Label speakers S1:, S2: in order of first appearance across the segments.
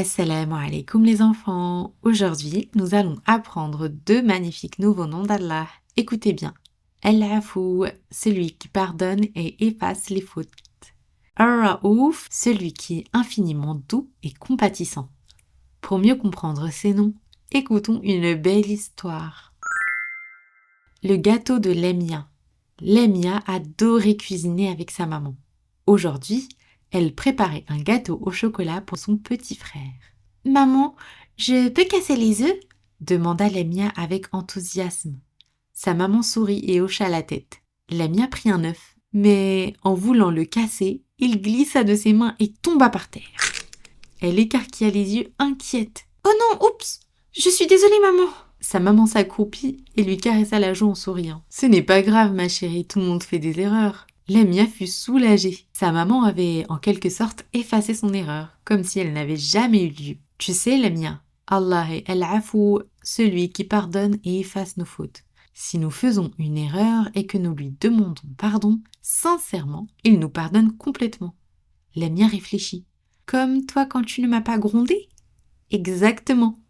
S1: Assalamu alaikum les enfants. Aujourd'hui, nous allons apprendre deux magnifiques nouveaux noms d'Allah. Écoutez bien. Al-Afou, celui qui pardonne et efface les fautes. Ar-Raouf, celui qui est infiniment doux et compatissant. Pour mieux comprendre ces noms, écoutons une belle histoire. Le gâteau de Lemia. Lemia adorait cuisiner avec sa maman. Aujourd'hui, elle préparait un gâteau au chocolat pour son petit frère. « Maman, je peux casser les œufs ?» demanda Lemia avec enthousiasme. Sa maman sourit et hocha la tête. Lemia prit un œuf, mais en voulant le casser, il glissa de ses mains et tomba par terre. Elle écarquilla les yeux inquiète. « Oh non, oups! Je suis désolée, maman !» Sa maman s'accroupit et lui caressa la joue en souriant. « Ce n'est pas grave, ma chérie, tout le monde fait des erreurs. » Lemia fut soulagée. Sa maman avait en quelque sorte effacé son erreur, comme si elle n'avait jamais eu lieu. Tu sais, Lemia, Allah est Al-Afou, celui qui pardonne et efface nos fautes. Si nous faisons une erreur et que nous lui demandons pardon, sincèrement, il nous pardonne complètement. Lemia réfléchit. Comme toi quand tu ne m'as pas grondé ? Exactement.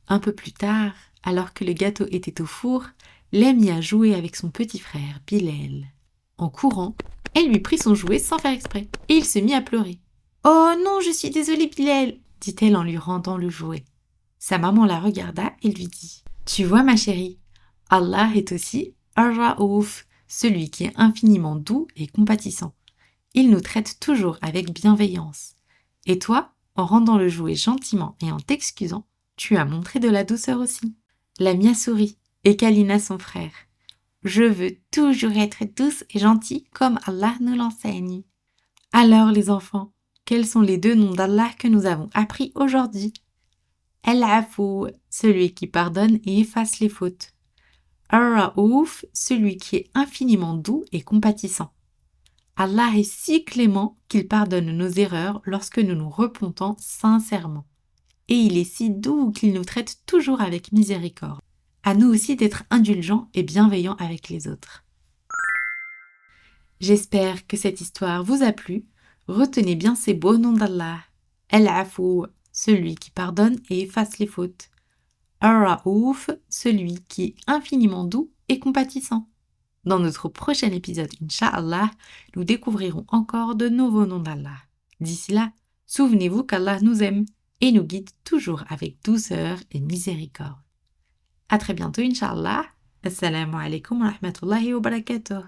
S1: Un peu plus tard, alors que le gâteau était au four, Lemia jouait avec son petit frère, Bilal. En courant, elle lui prit son jouet sans faire exprès, et il se mit à pleurer. « Oh non, je suis désolée, Bilal !» dit-elle en lui rendant le jouet. Sa maman la regarda et lui dit « Tu vois, ma chérie, Allah est aussi Ar-Raouf, celui qui est infiniment doux et compatissant. Il nous traite toujours avec bienveillance. Et toi, en rendant le jouet gentiment et en t'excusant, tu as montré de la douceur aussi. » Lemia sourit et câlina son frère. « Je veux toujours être douce et gentille comme Allah nous l'enseigne. » Alors les enfants, quels sont les deux noms d'Allah que nous avons appris aujourd'hui ? Al-Afou, celui qui pardonne et efface les fautes. Ar-Raouf, celui qui est infiniment doux et compatissant. Allah est si clément qu'il pardonne nos erreurs lorsque nous nous repentons sincèrement. Et il est si doux qu'il nous traite toujours avec miséricorde. À nous aussi d'être indulgents et bienveillants avec les autres. J'espère que cette histoire vous a plu. Retenez bien ces beaux noms d'Allah. Al-Afou, celui qui pardonne et efface les fautes. Ar-Raouf, celui qui est infiniment doux et compatissant. Dans notre prochain épisode, Inch'Allah, nous découvrirons encore de nouveaux noms d'Allah. D'ici là, souvenez-vous qu'Allah nous aime et nous guide toujours avec douceur et miséricorde. À très bientôt, Inch'Allah. Assalamu alaikum wa rahmatullahi wa barakatuh.